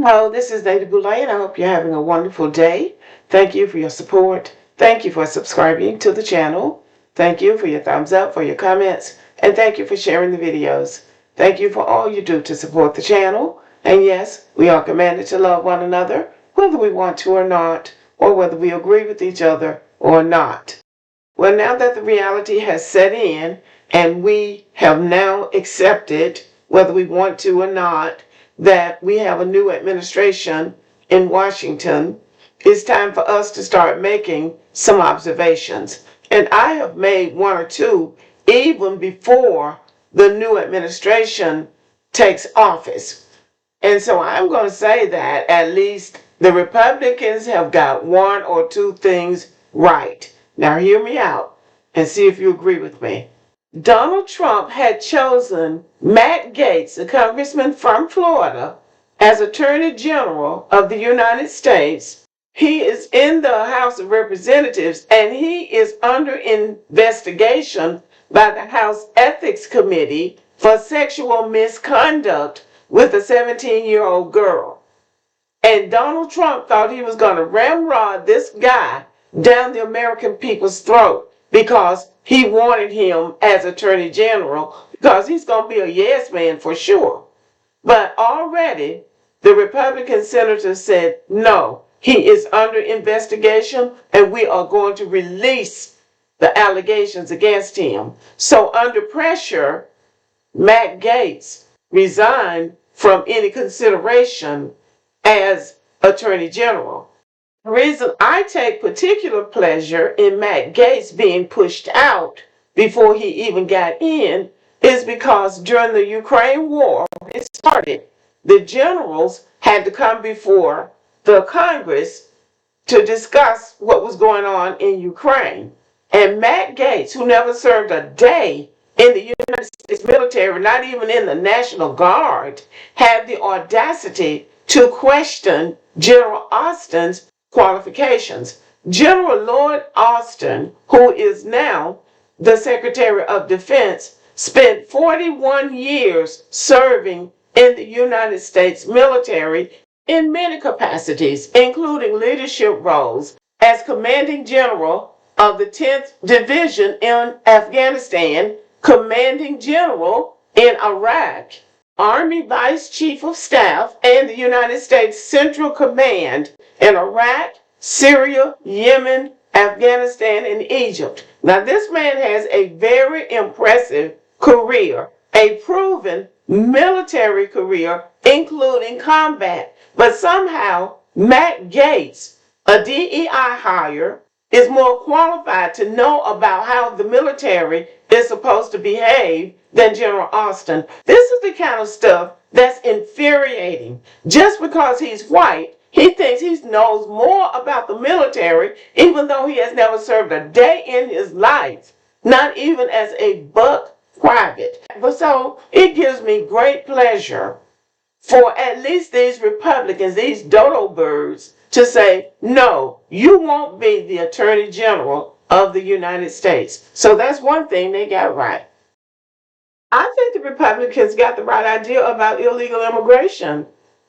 Hello, this is Lady Boulay, and I hope you're having a wonderful day. Thank you for your support. Thank you for subscribing to the channel. Thank you for your thumbs up, for your comments, and thank you for sharing the videos. Thank you for all you do to support the channel. And yes, we are commanded to love one another, whether we want to or not, or whether we agree with each other or not. Well, now that the reality has set in, and we have now accepted, whether we want to or not, that we have a new administration in Washington, it's time for us to start making some observations. And I have made one or two even before the new administration takes office. And so I'm going to say that at least the Republicans have got one or two things right. Now hear me out and see if you agree with me. Donald Trump had chosen Matt Gaetz, a congressman from Florida, as Attorney General of the United States. He is in the House of Representatives and he is under investigation by the House Ethics Committee for sexual misconduct with a 17-year-old girl. And Donald Trump thought he was going to ramrod this guy down the American people's throat because he wanted him as Attorney General because he's going to be a yes man for sure. But already the Republican senator said, no, he is under investigation and we are going to release the allegations against him. So under pressure, Matt Gaetz resigned from any consideration as Attorney General. The reason I take particular pleasure in Matt Gaetz being pushed out before he even got in is because during the Ukraine war, when it started, the generals had to come before the Congress to discuss what was going on in Ukraine. And Matt Gaetz, who never served a day in the United States military, not even in the National Guard, had the audacity to question General Austin's qualifications. General Lloyd Austin, who is now the Secretary of Defense, spent 41 years serving in the United States military in many capacities, including leadership roles as Commanding General of the 10th Division in Afghanistan, Commanding General in Iraq, Army Vice Chief of Staff, and the United States Central Command in Iraq, Syria, Yemen, Afghanistan, and Egypt. Now, this man has a very impressive career, a proven military career, including combat. But somehow, Matt Gaetz, a DEI hire, is more qualified to know about how the military is supposed to behave than General Austin. This is the kind of stuff that's infuriating. Just because he's white, he thinks he knows more about the military, even though he has never served a day in his life, not even as a buck private. But so it gives me great pleasure for at least these Republicans, these dodo birds, to say, no, you won't be the Attorney General of the United States. So that's one thing they got right. I think the Republicans got the right idea about illegal immigration.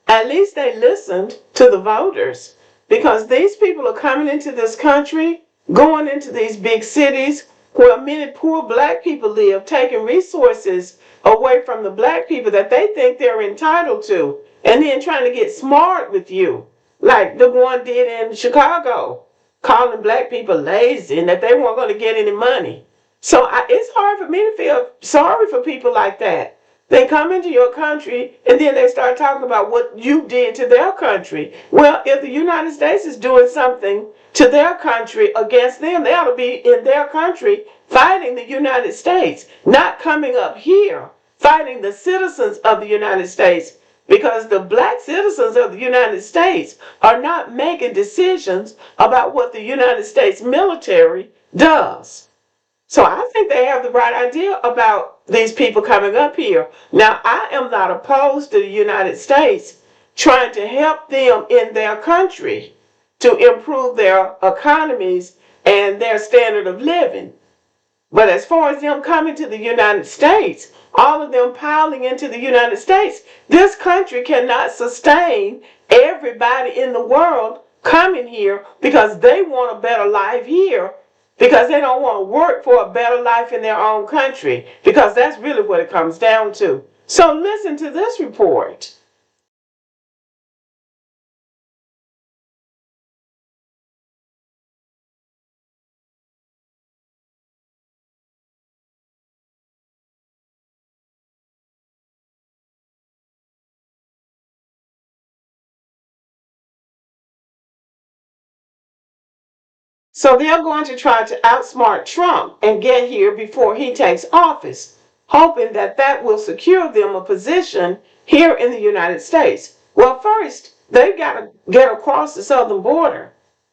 At least they listened to the voters, because these people are coming into this country, going into these big cities where many poor black people live, taking resources away from the black people that they think they're entitled to, and then trying to get smart with you, like the one did in Chicago, calling black people lazy and that they weren't going to get any money. So it's hard for me to feel sorry for people like that. They come into your country and then they start talking about what you did to their country. Well, if the United States is doing something to their country against them, they ought to be in their country fighting the United States, not coming up here fighting the citizens of the United States, because the black citizens of the United States are not making decisions about what the United States military does. So I think they have the right idea about these people coming up here. Now, I am not opposed to the United States trying to help them in their country to improve their economies and their standard of living. But as far as them coming to the United States, all of them piling into the United States, this country cannot sustain everybody in the world coming here because they want a better life here, because they don't want to work for a better life in their own country, because that's really what it comes down to. So listen to this report. So they're going to try to outsmart Trump and get here before he takes office, hoping that that will secure them a position here in the United States. Well, first, they've got to get across the southern border.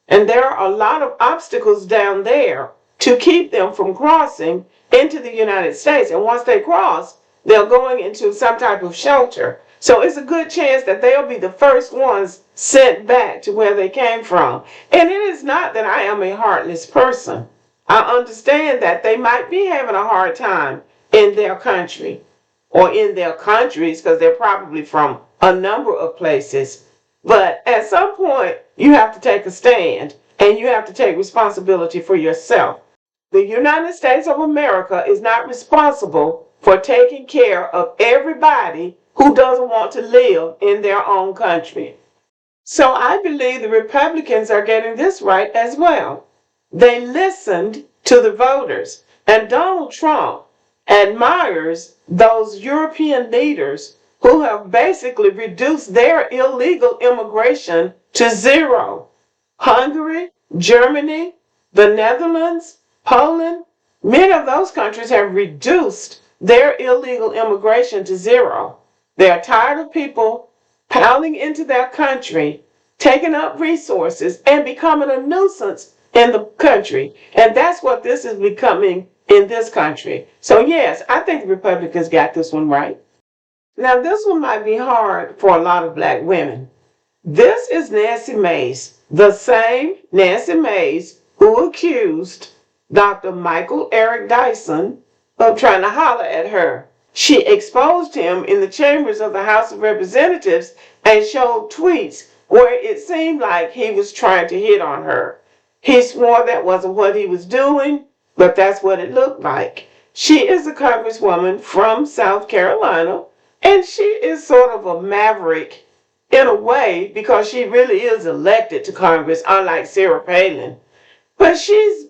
And there are a lot of obstacles down there to keep them from crossing into the United States. And once they cross, they're going into some type of shelter. So it's a good chance that they'll be the first ones sent back to where they came from. And it is not that I am a heartless person. I understand that they might be having a hard time in their country or in their countries, because they're probably from a number of places. But at some point, you have to take a stand and you have to take responsibility for yourself. The United States of America is not responsible for taking care of everybody who doesn't want to live in their own country. So I believe the Republicans are getting this right as well. They listened to the voters, and Donald Trump admires those European leaders who have basically reduced their illegal immigration to zero. Hungary, Germany, the Netherlands, Poland, many of those countries have reduced their illegal immigration to zero. They're tired of people piling into their country, taking up resources, and becoming a nuisance in the country. And that's what this is becoming in this country. So yes, I think the Republicans got this one right. Now this one might be hard for a lot of black women. This is Nancy Mace, the same Nancy Mace who accused Dr. Michael Eric Dyson of trying to holler at her. She exposed him in the chambers of the House of Representatives and showed tweets where it seemed like he was trying to hit on her. He swore that wasn't what he was doing, but that's what it looked like. She is a congresswoman from South Carolina, and she is sort of a maverick in a way because she really is elected to Congress, unlike Sarah Palin. But she's,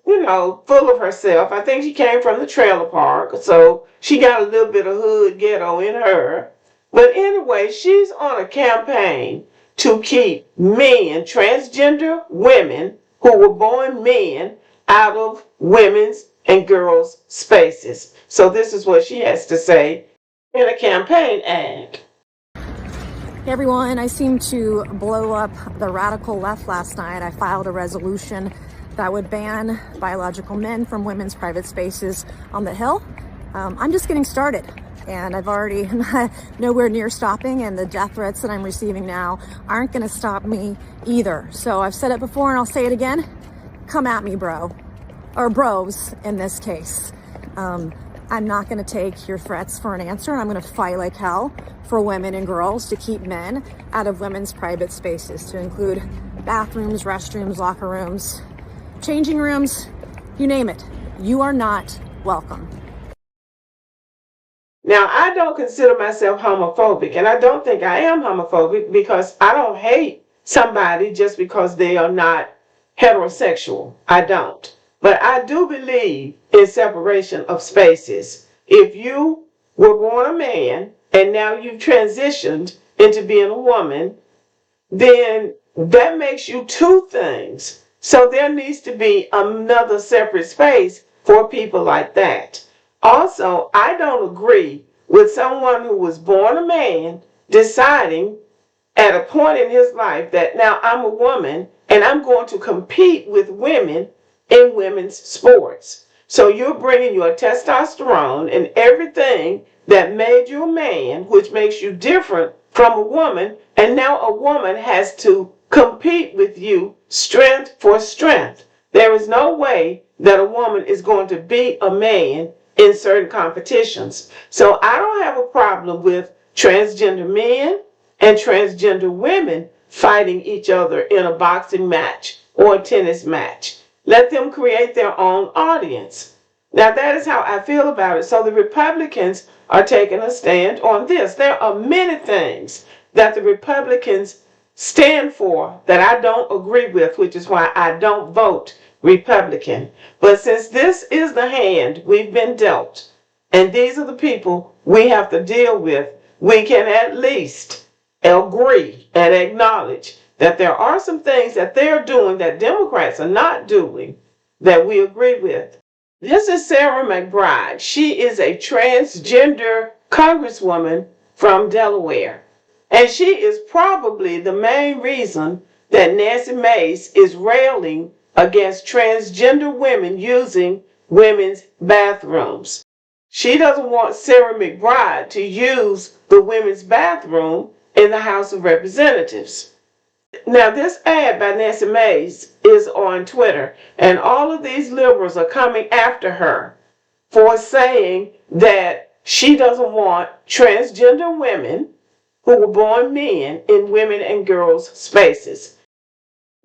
full of herself. I think she came from the trailer park, so she got a little bit of hood ghetto in her. But anyway, she's on a campaign to keep men, transgender women who were born men, out of women's and girls' spaces. So this is what she has to say in a campaign ad. Hey everyone, I seemed to blow up the radical left last night. I filed a resolution that would ban biological men from women's private spaces on the Hill. I'm just getting started, and I've already nowhere near stopping, and the death threats that I'm receiving now aren't gonna stop me either. So I've said it before and I'll say it again. Come at me, bro, or bros in this case. I'm not gonna take your threats for an answer, and I'm gonna fight like hell for women and girls to keep men out of women's private spaces, to include bathrooms, restrooms, locker rooms, changing rooms, you name it. You are not welcome. Now, I don't consider myself homophobic, and I don't think I am homophobic because I don't hate somebody just because they are not heterosexual. I don't. But I do believe in separation of spaces. If you were born a man and now you've transitioned into being a woman, then that makes you two things. So there needs to be another separate space for people like that. Also, I don't agree with someone who was born a man deciding at a point in his life that now I'm a woman and I'm going to compete with women in women's sports. So you're bringing your testosterone and everything that made you a man, which makes you different from a woman, and now a woman has to compete with you strength for strength. There is no way that a woman is going to beat a man in certain competitions. So I don't have a problem with transgender men and transgender women fighting each other in a boxing match or a tennis match. Let them create their own audience. Now that is how I feel about it. So the Republicans are taking a stand on this. There are many things that the Republicans stand for that I don't agree with, which is why I don't vote Republican. But since this is the hand we've been dealt, and these are the people we have to deal with, we can at least agree and acknowledge that there are some things that they're doing that Democrats are not doing that we agree with. This is Sarah McBride. She is a transgender congresswoman from Delaware. And she is probably the main reason that Nancy Mace is railing against transgender women using women's bathrooms. She doesn't want Sarah McBride to use the women's bathroom in the House of Representatives. Now, this ad by Nancy Mace is on Twitter, and all of these liberals are coming after her for saying that she doesn't want transgender women who were born men in women and girls spaces.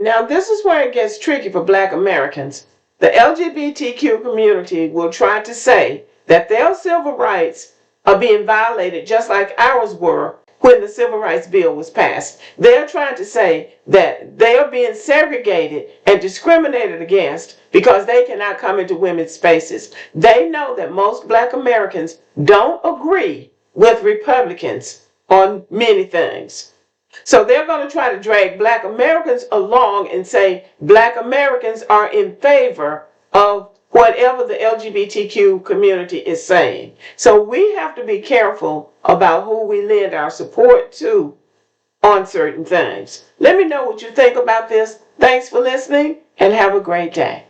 Now, this is where it gets tricky for Black Americans. The LGBTQ community will try to say that their civil rights are being violated just like ours were when the Civil Rights Bill was passed. They're trying to say that they are being segregated and discriminated against because they cannot come into women's spaces. They know that most Black Americans don't agree with Republicans on many things. So they're going to try to drag Black Americans along and say Black Americans are in favor of whatever the LGBTQ community is saying. So we have to be careful about who we lend our support to on certain things. Let me know what you think about this. Thanks for listening and have a great day.